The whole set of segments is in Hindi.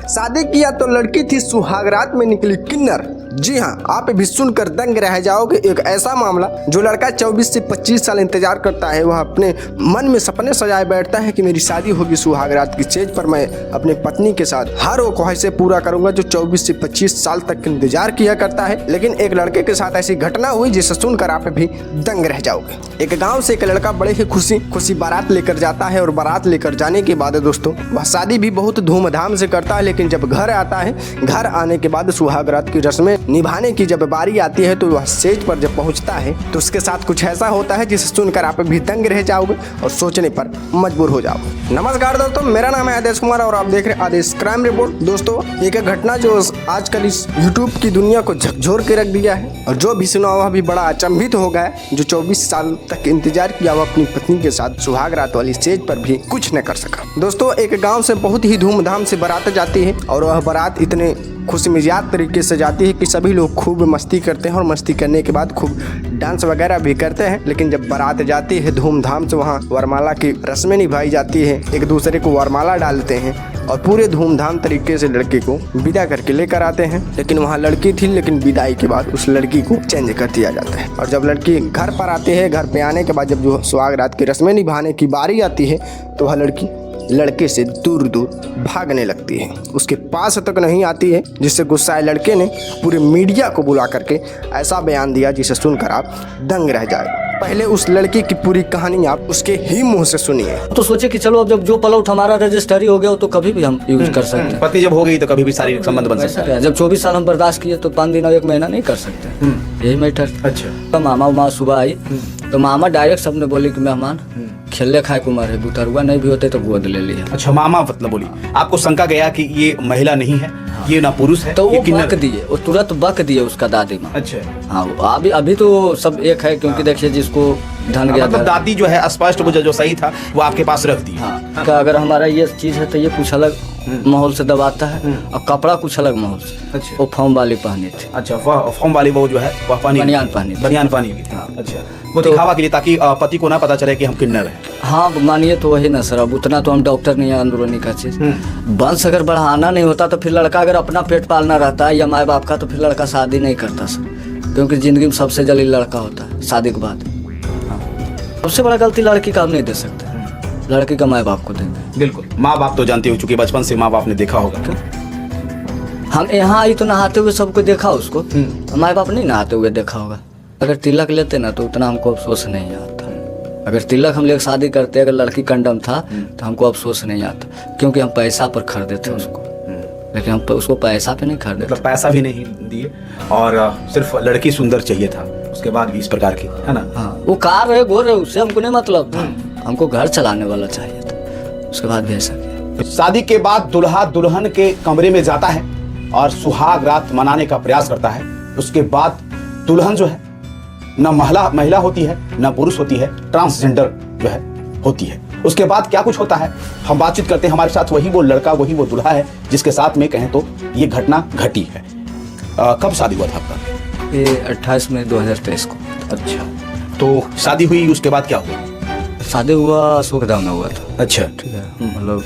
शादी किया तो लड़की थी, सुहागरात में निकली किन्नर। जी हाँ, आप भी सुनकर दंग रह जाओगे। एक ऐसा मामला जो लड़का 24 से 25 साल इंतजार करता है, वह अपने मन में सपने सजाए बैठता है कि मेरी शादी होगी सुहागरात की स्टेज पर, मैं अपने पत्नी के साथ हर वो ख्वाहिशें पूरा करूंगा जो 24 से 25 साल तक इंतजार किया करता है। लेकिन एक लड़के के साथ ऐसी घटना हुई जिसे सुनकर आप भी दंग रह जाओगे। एक गाँव से एक लड़का बड़े ही खुशी बारात लेकर जाता है और बारात लेकर जाने के बाद दोस्तों वह शादी भी बहुत धूमधाम से करता है। लेकिन जब घर आता है, घर आने के बाद सुहागरात की रस्में निभाने की जब बारी आती है तो वह स्टेज पर जब पहुंचता है तो उसके साथ कुछ ऐसा होता है जिसे सुनकर आप भी दंग रह जाओगे और सोचने पर मजबूर हो जाओगे। नमस्कार दोस्तों, मेरा नाम है आदेश कुमार और आप देख रहे हैं आदेश क्राइम रिपोर्ट। दोस्तों, एक घटना जो आजकल इस यूट्यूब की दुनिया को झकझोर के रख दिया है और जो भी सुना वह भी बड़ा अचंभित हो गया है। जो 24 साल तक इंतजार किया वह अपनी पत्नी के साथ सुहागरात वाली स्टेज पर भी कुछ न कर सका। दोस्तों, एक गाँव से बहुत ही धूमधाम से बारात जाती है और वह बारात इतने खुशी मिजाज तरीके से जाती है कि सभी लोग खूब मस्ती करते हैं और मस्ती करने के बाद खूब डांस वगैरह भी करते हैं। लेकिन जब बारात जाती है धूमधाम से, वहाँ वरमाला की रस्में निभाई जाती है, एक दूसरे को वरमाला डालते हैं और पूरे धूमधाम तरीके से लड़के को विदा करके लेकर आते हैं। लेकिन वहाँ लड़की थी, लेकिन विदाई के बाद उस लड़की को चेंज कर दिया जाता है। और जब लड़की घर पर आती है, घर पे आने के बाद जब जो सुहागरात की रस्में निभाने की बारी आती है तो वह लड़की लड़के से दूर दूर भागने लगती है, उसके पास तक नहीं आती है। जिससे गुस्साए लड़के ने पूरे मीडिया को बुला करके ऐसा बयान दिया जिसे सुनकर आप दंग रह जाए। पहले उस लड़की की पूरी कहानी आप उसके ही मुंह से सुनिए। तो सोचे कि चलो अब जब जो पलौट हमारा रजिस्टरी हो गया तो कभी भी हम यूज कर सकते हैं। पत्नी जब हो गई तो कभी भी शारीरिक संबंध बन सकता है। जब 24 साल हम बर्दाश्त किए तो 5 दिन और 1 महीना नहीं कर सकते। यही मैटर। अच्छा, तो मामा सुबह आई तो मामा डायरेक्ट सबने बोली कि मेहमान खेलने खाए को मारे, बुतरुआ नहीं भी होते तो गोद ले लिया। अच्छा, मामा मतलब बोली, आपको शंका गया कि ये महिला नहीं है, ये ना पुरुष है, तो वो बक दिए, वो तुरंत बक दिए उसका दादी माँ। अच्छा, हाँ, अभी तो सब एक है, क्योंकि देखिए जिसको धन गया मतलब दादी जो है स्पष्ट मुझे जो सही था वो आपके पास रख दी। हाँ, अगर हमारा ये चीज है तो ये कुछ अलग माहौल से दबाता है और कपड़ा कुछ अलग माहौल से। अच्छा, वो फॉर्म वाली पहनी थी। अच्छा, फॉर्म वाली वो जो है वह बनियान पहनी हुई थी। अच्छा, वो दिखावा के लिए ताकि पति को ना पता चले कि हम किन्नर हैं। हाँ, मानिए तो वही ना सर, अब उतना तो हम डॉक्टर नहीं है अंदरूनी का चीज। वंश अगर बढ़ाना नहीं होता तो फिर लड़का अगर अपना पेट पालना रहता है या माँ बाप का तो फिर लड़का शादी नहीं करता सर, क्योंकि जिंदगी में सबसे जलील लड़का होता है शादी के बाद। सबसे बड़ा गलती लड़की का हम नहीं दे सकते, लड़की का माँ बाप को देंगे। बिल्कुल, माँ बाप तो जानते हो, चूंकि बचपन से माँ बाप ने देखा होगा। हम यहाँ आई तो नहाते हुए सबको देखा, उसको माँ बाप नहीं नहाते हुए देखा होगा। अगर तिलक लेते ना तो उतना हमको अफसोस नहीं आता। अगर तिलक हम लेकर शादी करते, अगर लड़की कंडम था तो हमको अफसोस नहीं आता, क्योंकि हम पैसा पर खरीदे थे उसको। लेकिन हम उसको पैसा पे नहीं खरीदे, मतलब पैसा भी नहीं दिए और सिर्फ लड़की सुंदर चाहिए था, उसके बाद भी इस प्रकार की, है ना। हाँ, वो कार है गोर है, उससे हमको नहीं मतलब था, हमको घर चलाने वाला चाहिए था। उसके बाद भी ऐसा किया। शादी के बाद दुल्हा दुल्हन के कमरे में जाता है और सुहाग रात मनाने का प्रयास करता है। उसके बाद दुल्हन जो है न महिला होती है, न पुरुष होती है, ट्रांसजेंडर जो है होती है। उसके बाद क्या कुछ होता है हम बातचीत करते हैं। हमारे साथ वही वो लड़का, वही वो दुल्हा है जिसके साथ में कहें तो ये घटना घटी है। कब शादी हुआ था आपका? ये 28 मई 2023 को। अच्छा, तो शादी हुई, उसके बाद क्या हुआ? शादी हुआ सुखधाम में हुआ था। अच्छा, ठीक है, मतलब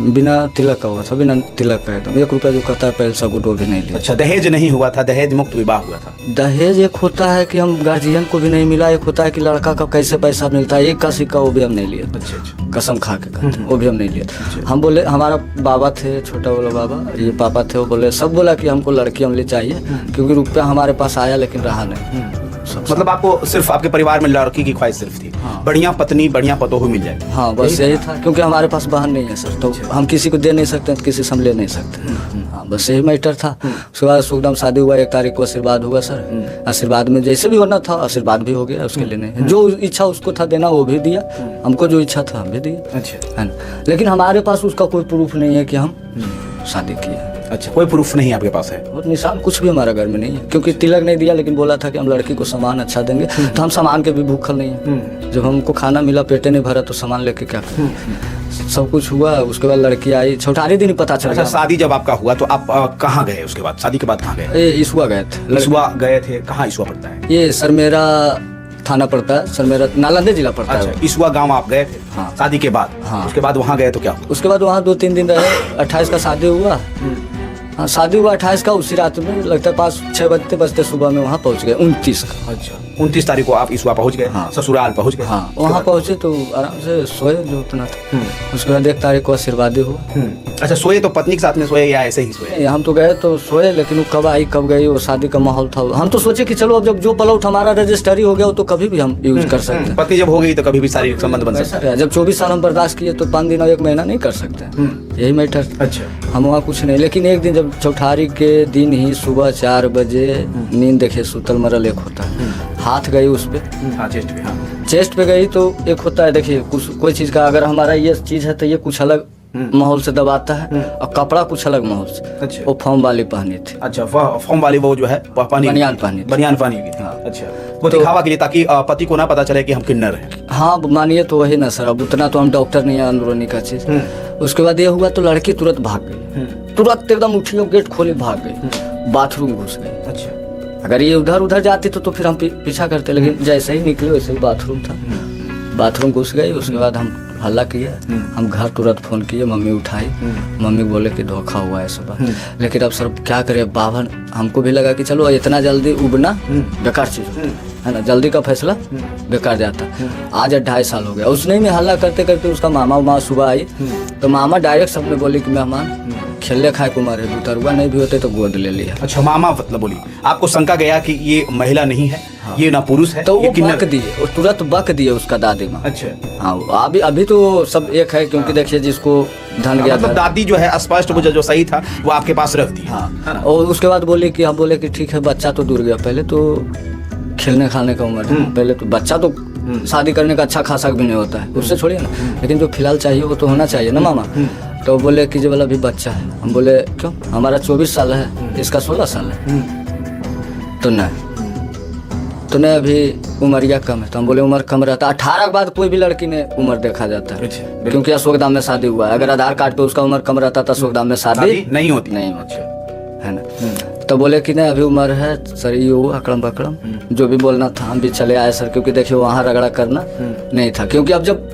बिना तिलक का हुआ था, बिना तिलक का एकदम। 1 रुपया जो कहता है पहले सगुट वो भी नहीं लिया। अच्छा, दहेज नहीं हुआ था, दहेज मुक्त विवाह हुआ था। दहेज एक होता है कि हम गार्जियन को भी नहीं मिला, एक होता है कि लड़का का कैसे पैसा मिलता है, 1 का सिक्का वो भी हम नहीं लिया। अच्छा, कसम खा के कहते हैं, वो भी हम नहीं लिया। हम बोले, हमारा बाबा थे, छोटा वाला बाबा, ये पापा थे, वो बोले, सब बोला कि हमको लड़की हम ले चाहिए, क्योंकि रुपया हमारे पास आया लेकिन रहा नहीं। मतलब आपको सिर्फ आपके परिवार में लड़की की ख्वाहिश सिर्फ थी। हाँ। बढ़िया पत्नी, बढ़िया पतोहू मिल जाए। हाँ, बस यही था, क्योंकि हमारे पास बहन नहीं है सर, तो हम किसी को दे नहीं सकते, किसी से हम ले नहीं सकते। हाँ, बस यही मैटर था। उसके बाद सुखदाम शादी हुआ, 1 तारीख को आशीर्वाद हुआ सर। आशीर्वाद में जैसे भी होना था आशीर्वाद भी हो गया, उसके लिए नहीं, जो इच्छा उसको था देना वो भी दिया, हमको जो इच्छा था हम भी दिए। अच्छा, है ना, लेकिन हमारे पास उसका कोई प्रूफ नहीं है कि हम शादी किए। अच्छा, कोई प्रूफ नहीं आपके पास है? और निशान कुछ भी हमारे घर में नहीं है, क्योंकि तिलक नहीं दिया, लेकिन बोला था कि हम लड़की को सामान अच्छा देंगे, तो हम सामान के भी भूखल नहीं है। जब हमको खाना मिला, पेटे नहीं भरा, तो सामान लेके क्या करें। सब कुछ हुआ, उसके बाद लड़की आई, छोटारी दिन ही पता चला। अच्छा, शादी जब आपका हुआ तो आप कहाँ गए? उसके बाद शादी के बाद कहाँ गए? इसुआ गए थे। इसुआ गए थे, कहाँ इसुआ पड़ता है? ये सर मेरा थाना पड़ता है सर, मेरा नालंदा जिला पड़ता है। अच्छा, इसुआ गांव आप गए थे हाँ। शादी के बाद? हाँ। उसके बाद वहां गए तो क्या हुआ? उसके बाद वहाँ 2-3 दिन रहे। 28 का शादी हुआ। हाँ, शादी हुआ 28 का। उसी रात में लगता है 5-6 बजते बजते सुबह में वहाँ पहुँच गए 29 का। अच्छा, 29 तारीख को आप इसुआ पहुंच गए? हाँ। ससुराल पहुंच गए? हाँ, वहाँ पहुँचे तो आराम से सोए जो उतना था। उसके बाद 1 तारीख को आशीर्वादी हुआ। अच्छा, सोए तो पत्नी के साथ में सोए या ऐसे ही सोए? नहीं, हम तो गए तो सोए, लेकिन वो कब आई कब गई, वो शादी का माहौल था। हम तो सोचे कि चलो अब जब जो पलौट हमारा रजिस्टरी हो गया वो तो कभी भी हम यूज कर सकते हैं। पत्नी जब हो गई तो कभी भी शारीरिक संबंध बन सकता ऐसा है, जब 24 साल हम बर्दाश्त किए तो 5 दिन और 1 महीना नहीं कर सकते। यही मैटर। अच्छा। हम वहाँ कुछ नहीं, लेकिन एक दिन जब चौठारी के दिन ही सुबह 4 बजे नींद देखे सुतल मरल एक होता है, हाथ गई उस पे, हाँ, चेस्ट पे। हाँ। चेस्ट पे गई तो एक होता है, देखिए कुछ कोई चीज़ का अगर हमारा ये चीज़ है तो ये कुछ अलग माहौल से दबाता है, और कपड़ा कुछ अलग माहौल से। अच्छा। वो फॉर्म वाली पहनी थी। अच्छा, फॉर्म वाली वो जो है वह बनियान पहनी थी। बनियान पहनी हुई थी। हाँ। अच्छा, वो दिखावा के लिए ताकि पति को ना पता चले कि हम किन्नर हैं। हाँ मानिए तो वही ना सर, अब उतना तो हम डॉक्टर नहीं है अंदरूनी का चीज़। उसके बाद ये हुआ तो लड़की तुरंत भाग गई, तुरंत एकदम उठी और गेट खोली भाग गई, बाथरूम घुस गई। अच्छा। अगर ये उधर उधर जाती तो फिर हम पीछा करते, लेकिन जैसे ही निकले वैसे ही बाथरूम था, बाथरूम घुस गई। उसके बाद हम हल्ला किए, हम घर तुरंत फ़ोन किए, मम्मी उठाई, मम्मी बोले कि धोखा हुआ है सब। लेकिन अब सर क्या करें बाबा, हमको भी लगा कि चलो इतना जल्दी उबना बेकार चीज़ है ना, जल्दी का फैसला बेकार जाता। आज 2.5 साल हो गया। उसने में हल्ला करते करते उसका मामा उमा सुबह आई तो मामा डायरेक्ट सबने बोले कि मेहमान खेलने खाए को मारे, उतरुआ नहीं भी होते तो गोद ले लिया। अच्छा, मामा मतलब बोली आपको शंका गया कि ये महिला नहीं है, ये ना पुरुष है, तो ये वो किन्नर बक दिए, वो तुरंत बक दिए उसका दादी माँ। अच्छा। हाँ, अभी तो सब एक है, क्योंकि देखिए जिसको धन गया मतलब दादी जो है स्पष्ट मुझे जो सही था वो आपके पास रख दी। हाँ। और उसके बाद बोले कि हम बोले कि ठीक है बच्चा तो दूर गया, पहले तो खेलने खाने का उम्र है, पहले तो बच्चा तो शादी करने का अच्छा खासा भी नहीं होता है, उससे छोड़िए ना, लेकिन जो फिलहाल चाहिए वो तो होना चाहिए ना मामा। तो बोले कि जो बोला अभी बच्चा है। हम बोले क्यों, हमारा 24 साल है, इसका 16 साल है। तो नहीं अभी उमरिया कम है। तो हम बोले उम्र कम रहता है, 18 के बाद कोई भी लड़की ने उम्र देखा जाता है, क्योंकि अशोकधाम में शादी हुआ है। अगर आधार कार्ड पे उसका उम्र कम रहता तो अशोकधाम में शादी नहीं होती है ना। तो बोले कि नहीं अभी उम्र है सर, ये वो अकड़म बकड़म जो भी बोलना था हम भी चले आए सर, क्योंकि देखिए वहाँ रगड़ा करना नहीं था, क्योंकि अब जब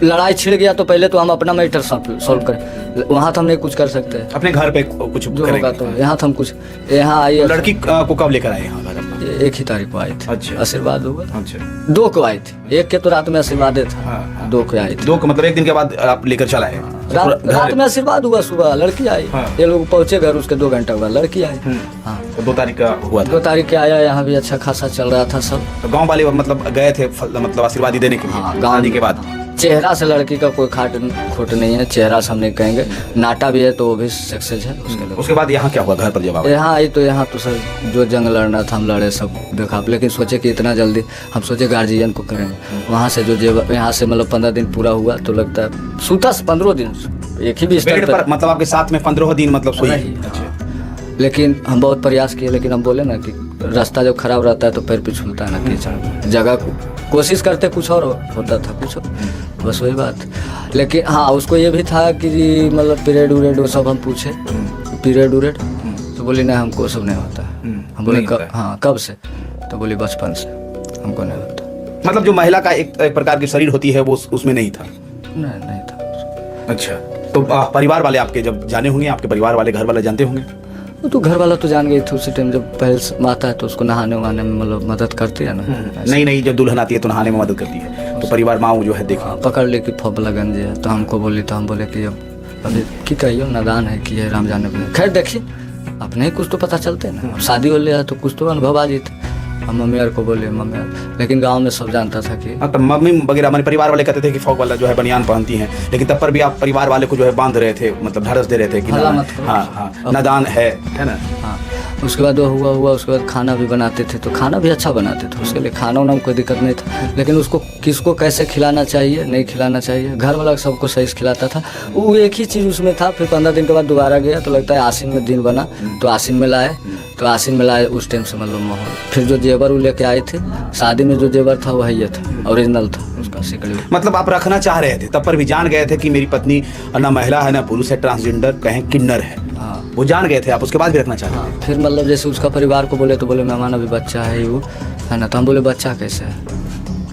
लड़ाई छिड़ गया तो पहले तो हम अपना मैटर सॉल्व करें, वहाँ तो हम नहीं कुछ कर सकते। अपने घर पे कुछ जो होगा तो यहाँ तो हम कुछ, यहाँ आई तो लड़की को कब लेकर आए यहाँ घर अपना? 1 ही तारीख को आई थी। अच्छा। आशीर्वाद हुआ। अच्छा। 2 को आई थी, 1 के तो रात में आशीर्वाद था। हाँ। 2 को आई थी। 2 मतलब 1 दिन के बाद आप लेकर चला है? रात में आशीर्वाद हुआ, सुबह लड़की आई। हाँ। ये लोग पहुंचे घर, उसके 2 घंटा हुआ लड़की आई। हाँ, तो 2 तारीख का हुआ था। 2 तारीख के आया, यहाँ भी अच्छा खासा चल रहा था सब। तो गांव वाले मतलब गए थे मतलब आशीर्वाद देने के लिए? हाँ, शादी के बाद। चेहरा से लड़की का कोई खोट नहीं है, चेहरा से हम नहीं कहेंगे, नाटा भी है तो वो भी सक्सेस है उसके बाद यहाँ क्या हुआ घर पर जब? यहाँ आई तो यहाँ तो सर जो जंग लड़ना था हम लड़े सब देखा, लेकिन सोचे कि इतना जल्दी हम सोचे गार्जियन को करेंगे। वहाँ से जो जेवर यहाँ से मतलब 15 दिन पूरा हुआ तो लगता है सूता 15 दिन एक ही बिस्तर पर, मतलब आपके साथ में 15 दिन मतलब सोई? अच्छा। लेकिन हम बहुत प्रयास किए, लेकिन हम बोले ना कि रास्ता जब खराब रहता है तो पैर पिछुलता है ना, कीचड़ जगह कोशिश करते कुछ और होता था कुछ, बस वही बात। लेकिन हाँ उसको ये भी था कि मतलब पीरियड उरेड वो सब हम पूछे, पीरियड उरेड तो बोली नहीं हमको सब नहीं होता। हम बोले हाँ कब से, तो बोली बचपन से हमको नहीं होता। मतलब जो महिला का एक प्रकार की शरीर होती है वो उसमें नहीं था? नहीं था। अच्छा, तो परिवार वाले आपके जब जाने होंगे, आपके परिवार वाले घर वाले जानते होंगे? तो घर वाला तो जान गई थी उसी टाइम, जब पहले माता है तो उसको नहाने वहाने में मतलब मदद करती है ना। नहीं जब दुल्हन आती है तो नहाने में मदद करती है, तो परिवार माँ जो है देखा पकड़ ले कि फोबला गंज है, तो हमको बोली, तो हम बोले कि अब अभी की कहियो नादान है कि राम जाने को। खैर देखिए अपने ही कुछ तो पता चलते ना, अब शादी हो लिया तो कुछ तो अनुभव आ जाते। हम मम्मी यार को बोले मम्मी यार, लेकिन गांव में सब जानता था कि तो मम्मी वगैरह हमारे परिवार वाले कहते थे कि फौक वाला जो है बनियान पहनती हैं, लेकिन तब पर भी आप परिवार वाले को जो है बांध रहे थे, मतलब ढारस दे रहे थे कि हाँ नादान है ना। हाँ उसके बाद वो हुआ उसके बाद खाना भी बनाते थे, तो खाना भी अच्छा बनाते थे, उसके लिए खाना वाना में कोई दिक्कत नहीं था, लेकिन उसको किसको कैसे खिलाना चाहिए नहीं खिलाना चाहिए, घर वाला सबको सही से खिलाता था। वो एक ही चीज़ उसमें था। फिर 15 दिन के बाद दोबारा गया तो लगता है आसिन में दिन बना, तो आसिन में लाए, तो आसिन में लाए उस टाइम से मतलब माहौल। फिर जो जेवर वो लेके आए थे शादी में, जो जेवर था वही ये था, ओरिजिनल था उसका सिकड़ी। मतलब आप रखना चाह रहे थे, तब पर भी जान गए थे कि मेरी पत्नी ना महिला है ना पुरुष है, ट्रांसजेंडर कहें किन्नर है। हाँ वो जान गए थे आप, उसके बाद भी रखना चाहते? हाँ फिर मतलब जैसे उसका परिवार को बोले तो बोले मेहमान अभी बच्चा है वो, है ना। तो हम बोले बच्चा कैसे है,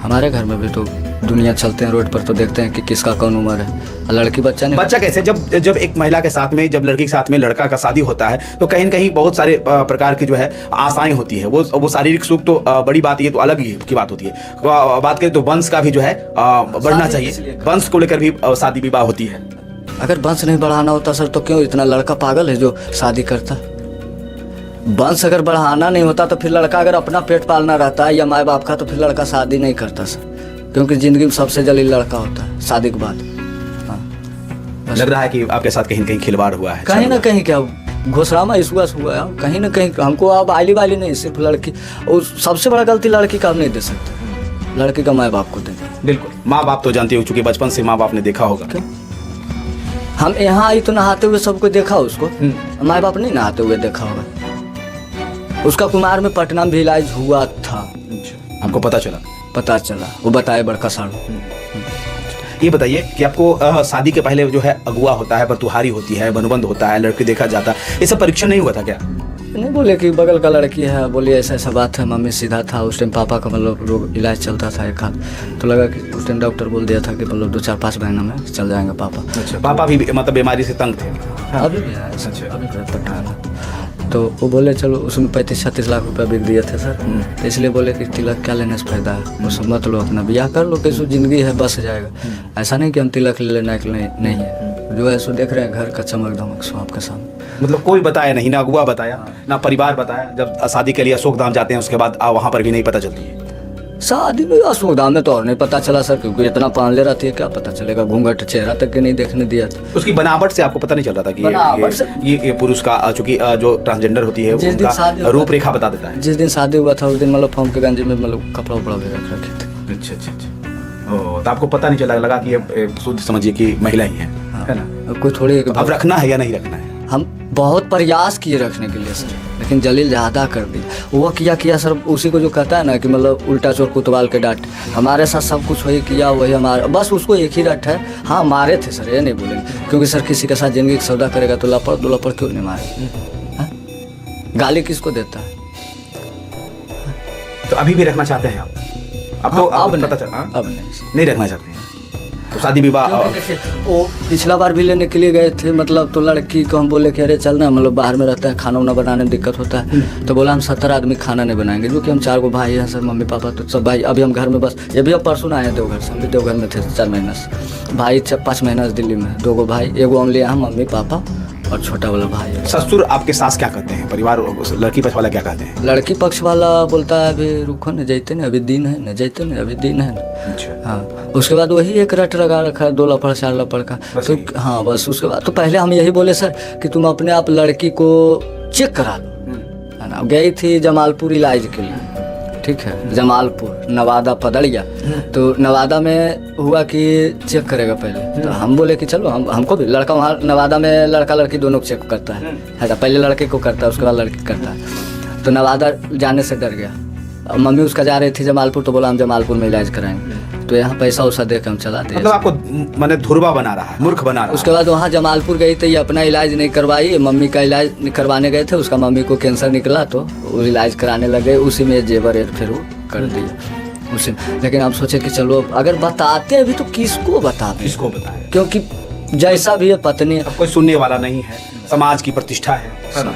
हमारे घर में भी तो दुनिया चलते हैं रोड पर तो देखते हैं कि किसका कौन उम्र है, और लड़की बच्चा नहीं। बच्चा कैसे, जब एक महिला के साथ में, जब लड़की के साथ में लड़का का शादी होता है तो कहीं न कहीं बहुत सारे प्रकार की जो है आशाएं होती है। वो शारीरिक सुख तो बड़ी बात, ये तो अलग ही की बात होती है। बात करें तो वंश का भी जो है बढ़ना चाहिए, वंश को लेकर भी शादी विवाह होती है। अगर वंश नहीं बढ़ाना होता सर तो क्यों इतना लड़का पागल है जो शादी करता। वंश अगर बढ़ाना नहीं होता तो फिर लड़का अगर अपना पेट पालना रहता है या माँ बाप का, तो फिर लड़का शादी नहीं करता सर, क्योंकि जिंदगी में सबसे जलील लड़का होता है शादी के बाद। हाँ, लग रहा है कि आपके साथ कहीं न कहीं खिलवाड़ हुआ है। कहीं ना कहीं क्या घोषणामा इसुआस हुआ है, कहीं ना कहीं हमको अब आइली वाली नहीं, सिर्फ लड़की। और सबसे बड़ा गलती लड़की का हम नहीं दे सकते, लड़की का माँ बाप को देंगे। बिल्कुल, माँ बाप तो जानते हो, चूंकि बचपन से माँ बाप ने देखा होगा। क्यों हम यहाँ आई तो नहाते हुए सबको देखा, उसको माँ बाप नहीं नहाते हुए देखा होगा। उसका कुमार में पटना में भी इलाज हुआ था, हमको पता चला, वो बताए बड़का साड़ू। ये बताइए कि आपको शादी के पहले जो है अगुआ होता है, बतुहारी होती है, बनुबंद होता है, लड़की देखा जाता है, ये सब परीक्षण नहीं हुआ था क्या? नहीं बोले कि बगल का लड़की है, बोलिए ऐसा ऐसा बात है। मम्मी सीधा था उस टाइम, पापा का मतलब रोग इलाज चलता था एक हाथ, तो लगा कि उस टाइम डॉक्टर बोल दिया था कि मतलब 2-4-5 महीना में चल जाएंगे पापा। अच्छा, पापा भी मतलब बीमारी से तंग थे? अभी भी है, अभी पटना। तो वो बोले चलो, उसमें 35-36 लाख रुपया बिक दिए थे सर, तो इसलिए बोले कि तिलक क्या लेने से फायदा है, वो सब मत लो, अपना ब्याह कर लो, कैसे जिंदगी है बस जाएगा। ऐसा नहीं कि हम तिलक ले लेना नहीं है, जो है सो देख रहे हैं घर का चमक धमक सो आपके सामने। मतलब कोई बताया नहीं, ना अगुआ बताया ना परिवार बताया। जब शादी के लिए अशोक धाम जाते हैं उसके बाद वहाँ पर भी नहीं पता चलती है शादी में। अशोक धाम में तो और नहीं पता चला सर, क्योंकि इतना पान ले रहती है, क्या पता चलेगा, घूंघट चेहरा तक के नहीं देखने दिया था। उसकी बनावट से आपको पता नहीं चल रहा था कि ये पुरुष का, चूंकि जो ट्रांसजेंडर होती है उनका रूपरेखा बता देता है। जिस दिन शादी हुआ था उस दिन मतलब फॉर्म के गंजे में मतलब कपड़ा उपड़ा भी रख रखे थे। अच्छा, तो आपको पता नहीं चला, लगा कि ये शुद्ध समझिए कि महिला ही है ना? कोई थोड़ी अब रखना है या नहीं रखना है? हम बहुत प्रयास किए रखने के लिए सर, लेकिन जलील ज़्यादा कर दी। वो किया सर, उसी को जो कहता है ना कि मतलब उल्टा चोर कुतवाल के डांट। हमारे साथ सब कुछ वही किया, वही हमारा, बस उसको एक ही रट है। हाँ मारे थे सर, ये नहीं बोलेंगे, क्योंकि सर किसी के साथ जिंदगी का सौदा करेगा तो लपड़ क्यों नहीं मारे? गाली किसको देता है? तो अभी भी रखना चाहते हैं आप? अब तो अब पता चला, अब नहीं रखना चाहते हैं तो शादी विवाह। वो पिछला बार भी लेने के लिए गए थे, मतलब तो लड़की को हम बोले कि अरे चलना, मतलब बाहर में रहता है, खाना वाना बनाने में दिक्कत होता है। तो बोला हम 70 आदमी खाना नहीं बनाएंगे, जो कि हम 4 भाई हैं सर, मम्मी पापा तो सब भाई। अभी हम घर में बस, ये भी अब परसों आए हैं देवघर से, हम भी देवघर में थे 4 महीना से। भाई 5 महीना से दिल्ली में, 2 भाई, 1 हम लिया, हम मम्मी पापा और छोटा वाला भाई है। ससुर आपके सास क्या कहते हैं, परिवार लड़की पक्ष वाला क्या कहते हैं? लड़की पक्ष वाला बोलता है अभी रुको न जैते न, अभी दिन है न, जैते न, अभी दिन है न। अच्छा। हाँ, उसके बाद वही एक रट लगा रखा है, 2 लपड़ 4 लपड़ का। तो हाँ बस, उसके बाद तो पहले हम यही बोले सर कि तुम अपने आप लड़की को चेक करा लो, है ना। गई थी जमालपुर इलाज के लिए, ठीक है, जमालपुर नवादा पदड़िया। तो नवादा में हुआ कि चेक करेगा पहले, तो हम बोले कि चलो हमको भी, लड़का वहाँ नवादा में लड़का लड़की दोनों को चेक करता है ना, पहले लड़के को करता है उसके बाद लड़की करता है। तो नवादा जाने से डर गया, मम्मी उसका जा रही थी जमालपुर, तो बोला हम जमालपुर में इलाज कराएंगे। तो यहाँ पैसा उसा दे के हम चला दिए। मतलब आपको मैंने धुरवा बना रहा है, मूर्ख बना रहा है। उसके बाद वहाँ जमालपुर गई तो ये अपना इलाज नहीं करवाई, मम्मी का इलाज करवाने गए थे, उसका मम्मी को कैंसर निकला तो वो इलाज कराने लगे, उसी में जेवर फिर वो कर दिया उसी। लेकिन हम सोचे कि चलो अगर बताते अभी तो किसको बताते, क्योंकि जैसा भी है पत्नी, अब कोई सुनने वाला नहीं है, समाज की प्रतिष्ठा है ना,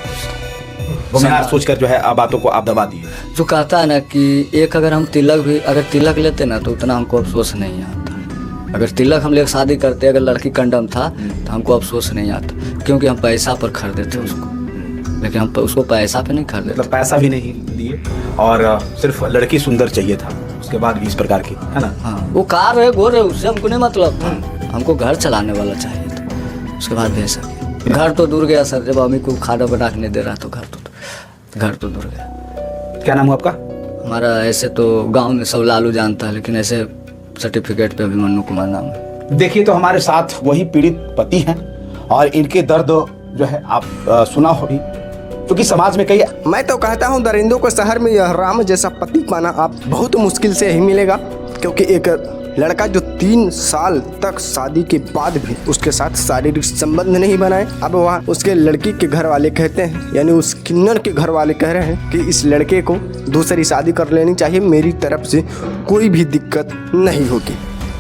बुनियाद सोचकर जो है बातों को आप दबा दिए। जो कहता है ना कि एक अगर हम तिलक लेते ना तो उतना हमको अफसोस नहीं आता। अगर तिलक हम लेकर शादी करते, अगर लड़की कंडम था तो हमको अफसोस नहीं आता, क्योंकि हम पैसा पर खरीदे थे उसको, लेकिन हम उसको पैसा पे नहीं खरीदे। मतलब पैसा भी नहीं दिए और सिर्फ लड़की सुंदर चाहिए था, उसके बाद भी इस प्रकार की, है ना। हाँ, वो कार है गोर है, उससे हमको नहीं मतलब था, हमको घर चलाने वाला चाहिए था। उसके बाद भी ऐसा घर तो दूर गया सर, जब मम्मी को खाना बना के नहीं दे रहा तो घर तो दूर गया। क्या नाम है आपका? हमारा ऐसे तो गांव में सब लालू जानता है, लेकिन ऐसे सर्टिफिकेट पे अभिमन्यु कुमार नाम है। देखिए, तो हमारे साथ वही पीड़ित पति हैं और इनके दर्द जो है आप सुना हो भी, क्योंकि समाज में कई। मैं तो कहता हूँ दरिंदों को शहर में यह राम जैसा पति पाना आप बहुत मुश्किल से ही मिलेगा, क्योंकि एक लड़का जो 3 साल तक शादी के बाद भी उसके साथ शारीरिक संबंध नहीं बनाए। अब वह उसके लड़की के घर वाले कहते हैं, यानी उस किन्नर के घर वाले कह रहे हैं कि इस लड़के को दूसरी शादी कर लेनी चाहिए, मेरी तरफ से कोई भी दिक्कत नहीं होगी।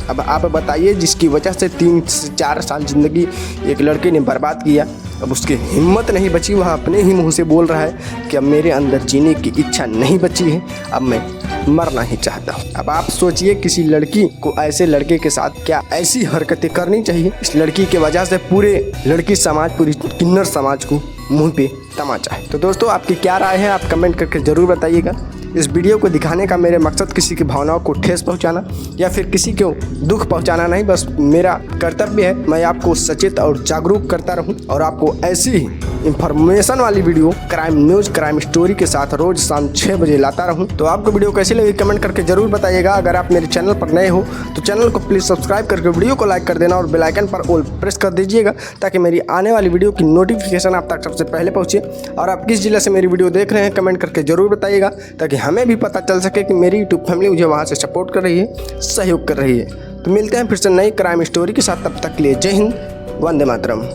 अब आप बताइए, जिसकी वजह से 3 से 4 साल ज़िंदगी एक लड़के ने बर्बाद किया, अब उसकी हिम्मत नहीं बची, वह अपने ही मुंह से बोल रहा है कि अब मेरे अंदर जीने की इच्छा नहीं बची है, अब मैं मरना ही चाहता हूँ। अब आप सोचिए, किसी लड़की को ऐसे लड़के के साथ क्या ऐसी हरकतें करनी चाहिए। इस लड़की के वजह से पूरे लड़की समाज, पूरी किन्नर समाज को मुंह पे तमाचा है। तो दोस्तों, आपकी क्या राय है, आप कमेंट करके ज़रूर बताइएगा। इस वीडियो को दिखाने का मेरे मकसद किसी की भावनाओं को ठेस पहुंचाना या फिर किसी को दुख पहुंचाना नहीं, बस मेरा कर्तव्य है मैं आपको सचेत और जागरूक करता रहूं और आपको ऐसी ही इंफॉर्मेशन वाली video, crime news, crime story के साथ रोज शाम 6 बजे लाता रहूं। तो आपको वीडियो कैसी लगी कमेंट करके जरूर बताइएगा। अगर आप मेरे चैनल पर नए हो तो चैनल को प्लीज़ सब्सक्राइब करके वीडियो को लाइक कर देना और बेल आइकन पर ऑल प्रेस कर दीजिएगा, ताकि मेरी आने वाली वीडियो की नोटिफिकेशन आप तक सबसे पहले पहुँचे। और आप किस जिले से मेरी वीडियो देख रहे हैं कमेंट करके जरूर बताइएगा, ताकि हमें भी पता चल सके कि मेरी यूट्यूब फैमिली मुझे वहाँ से सपोर्ट कर रही है, सहयोग कर रही है। तो मिलते हैं फिर से नई क्राइम स्टोरी के साथ, तब तक के लिए जय हिंद, वंदे मातरम।